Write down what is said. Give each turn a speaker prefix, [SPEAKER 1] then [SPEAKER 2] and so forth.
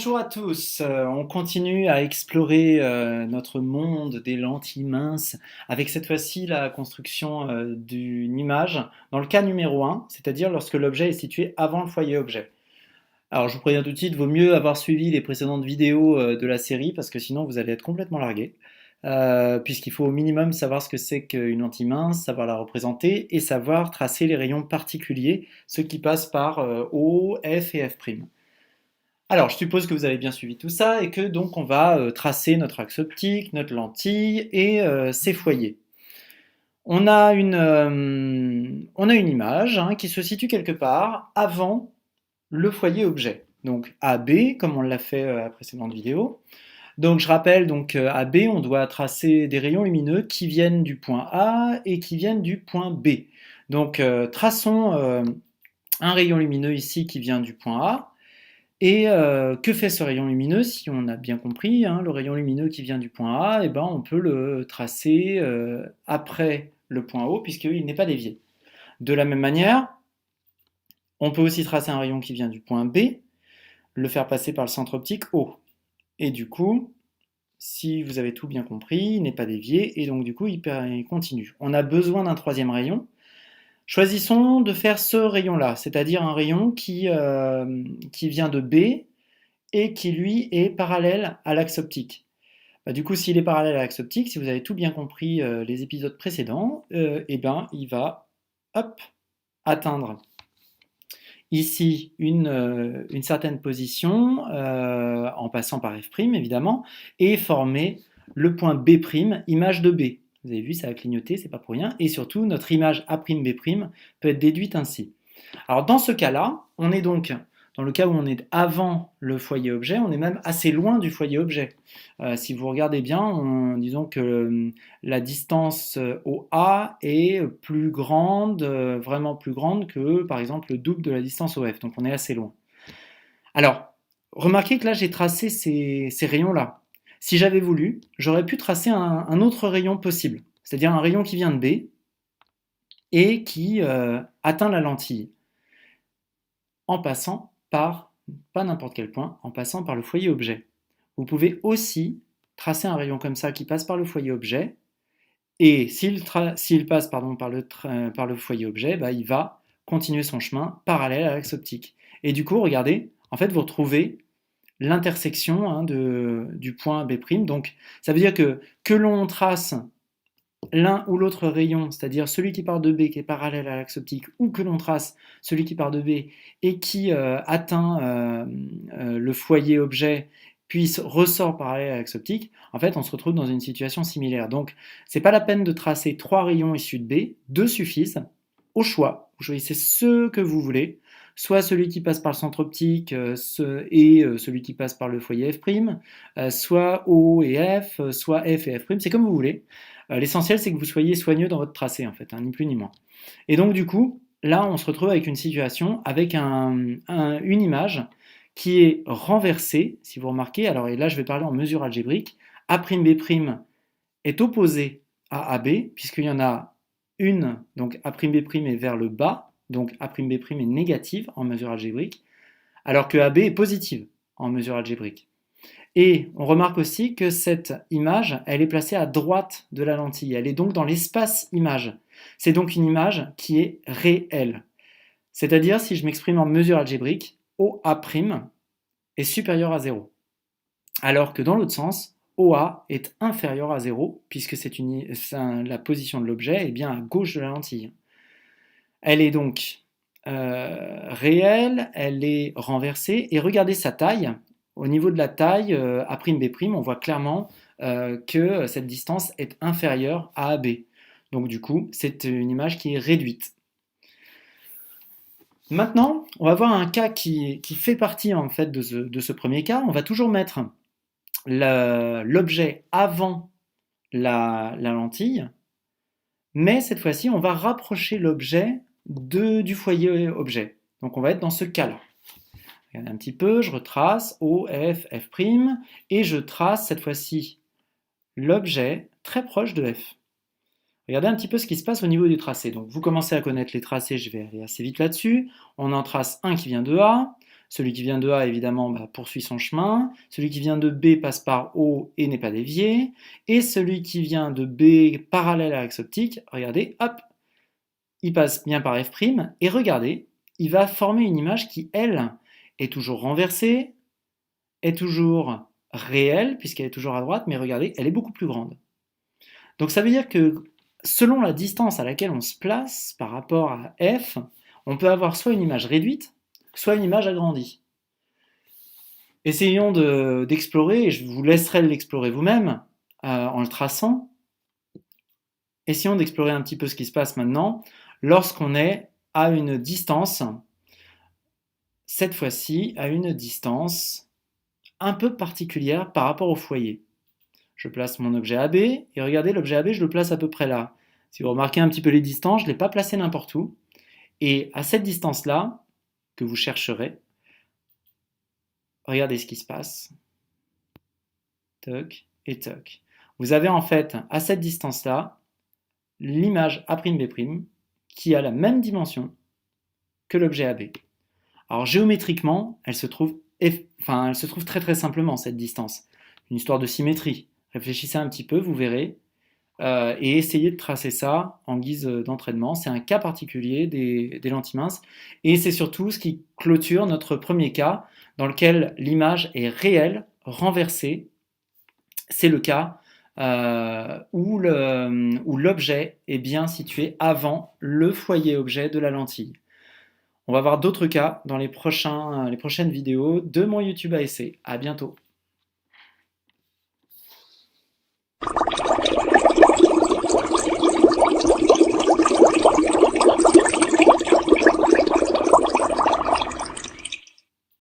[SPEAKER 1] Bonjour à tous, on continue à explorer notre monde des lentilles minces avec cette fois-ci la construction d'une image dans le cas numéro un, c'est-à-dire lorsque l'objet est situé avant le foyer objet. Alors je vous préviens tout de suite, vaut mieux avoir suivi les précédentes vidéos de la série parce que sinon vous allez être complètement largué. Puisqu'il faut au minimum savoir ce que c'est qu'une lentille mince, savoir la représenter et savoir tracer les rayons particuliers, ceux qui passent par O, F et F'. Alors, je suppose que vous avez bien suivi tout ça et que donc on va tracer notre axe optique, notre lentille et ses foyers. On a une image hein, qui se situe quelque part avant le foyer objet. Donc AB, comme on l'a fait à la précédente vidéo. Donc je rappelle, donc AB, on doit tracer des rayons lumineux qui viennent du point A et qui viennent du point B. Donc traçons un rayon lumineux ici qui vient du point A. Et que fait ce rayon lumineux? Si on a bien compris, hein, le rayon lumineux qui vient du point A, eh ben, on peut le tracer après le point O puisqu'il n'est pas dévié. De la même manière, on peut aussi tracer un rayon qui vient du point B, le faire passer par le centre optique O. Et du coup, si vous avez tout bien compris, il n'est pas dévié et donc du coup il continue. On a besoin d'un troisième rayon. Choisissons de faire ce rayon-là, c'est-à-dire un rayon qui vient de B et qui lui est parallèle à l'axe optique. Bah, du coup, s'il est parallèle à l'axe optique, si vous avez tout bien compris les épisodes précédents, eh ben, il va hop, atteindre ici une certaine position en passant par F', évidemment, et former le point B', image de B. Vous avez vu, ça a clignoté, c'est pas pour rien. Et surtout, notre image A'B' peut être déduite ainsi. Alors dans ce cas-là, on est donc, dans le cas où on est avant le foyer objet, on est même assez loin du foyer objet. Si vous regardez bien, disons que la distance au A est plus grande, vraiment plus grande que par exemple le double de la distance au F, donc on est assez loin. Alors, remarquez que là j'ai tracé ces rayons-là. Si j'avais voulu, j'aurais pu tracer un autre rayon possible, c'est-à-dire un rayon qui vient de B et qui atteint la lentille en passant par, pas n'importe quel point, en passant par le foyer objet. Vous pouvez aussi tracer un rayon comme ça qui passe par le foyer objet, et s'il passe par le foyer objet, bah, il va continuer son chemin parallèle à l'axe optique. Et du coup, regardez, en fait, vous retrouvez l'intersection hein, du point B'. Donc, ça veut dire que l'on trace l'un ou l'autre rayon, c'est-à-dire celui qui part de B qui est parallèle à l'axe optique, ou que l'on trace celui qui part de B et qui atteint le foyer objet, puis ressort parallèle à l'axe optique, en fait on se retrouve dans une situation similaire. Donc c'est pas la peine de tracer trois rayons issus de B, deux suffisent, au choix, vous choisissez ce que vous voulez, soit celui qui passe par le centre optique et celui qui passe par le foyer F', soit O et F, soit F et F', c'est comme vous voulez. L'essentiel, c'est que vous soyez soigneux dans votre tracé, en fait, hein, ni plus ni moins. Et donc, du coup, là, on se retrouve avec une situation, avec une image qui est renversée, si vous remarquez. Alors, et là, je vais parler en mesure algébrique. A'B' est opposé à AB, puisqu'il y en a une, donc A'B' est vers le bas, donc A'B' est négative en mesure algébrique, alors que AB est positive en mesure algébrique. Et on remarque aussi que cette image, elle est placée à droite de la lentille. Elle est donc dans l'espace image. C'est donc une image qui est réelle. C'est-à-dire, si je m'exprime en mesure algébrique, OA' est supérieur à 0. Alors que dans l'autre sens, OA est inférieur à 0, puisque la position de l'objet est bien à gauche de la lentille. Elle est donc réelle, elle est renversée, et regardez sa taille. Au niveau de la taille, A'B', on voit clairement que cette distance est inférieure à AB. Donc du coup, c'est une image qui est réduite. Maintenant, on va voir un cas qui fait partie en fait de ce premier cas. On va toujours mettre l'objet avant la lentille, mais cette fois-ci, on va rapprocher l'objet du foyer objet. Donc on va être dans ce cas-là. Regardez un petit peu, je retrace O, F, F', et je trace cette fois-ci l'objet très proche de F. Regardez un petit peu ce qui se passe au niveau du tracé. Donc vous commencez à connaître les tracés, je vais aller assez vite là-dessus. On en trace un qui vient de A, Celui qui vient de A, évidemment, poursuit son chemin. Celui qui vient de B passe par O et n'est pas dévié. Et celui qui vient de B parallèle à l'axe optique, regardez, hop, il passe bien par F'. Et regardez, il va former une image qui, elle, est toujours renversée, est toujours réelle, puisqu'elle est toujours à droite, mais regardez, elle est beaucoup plus grande. Donc ça veut dire que selon la distance à laquelle on se place par rapport à F, on peut avoir soit une image réduite, soit une image agrandie. Essayons d'explorer, et je vous laisserai l'explorer vous-même en le traçant. Essayons d'explorer un petit peu ce qui se passe maintenant lorsqu'on est à une distance, cette fois-ci à une distance un peu particulière par rapport au foyer. Je place mon objet AB, et regardez, l'objet AB, je le place à peu près là. Si vous remarquez un petit peu les distances, je ne l'ai pas placé n'importe où. Et à cette distance-là, que vous chercherez, regardez ce qui se passe. Toc et toc. Vous avez en fait, à cette distance-là, l'image A'B' qui a la même dimension que l'objet AB. Alors géométriquement, elle se trouve très très simplement, cette distance. Une histoire de symétrie. Réfléchissez un petit peu, vous verrez, et essayez de tracer ça en guise d'entraînement. C'est un cas particulier des lentilles minces, et c'est surtout ce qui clôture notre premier cas, dans lequel l'image est réelle, renversée. C'est le cas où l'objet est bien situé avant le foyer objet de la lentille. On va voir d'autres cas dans les prochaines vidéos de mon YouTube ASC. À bientôt.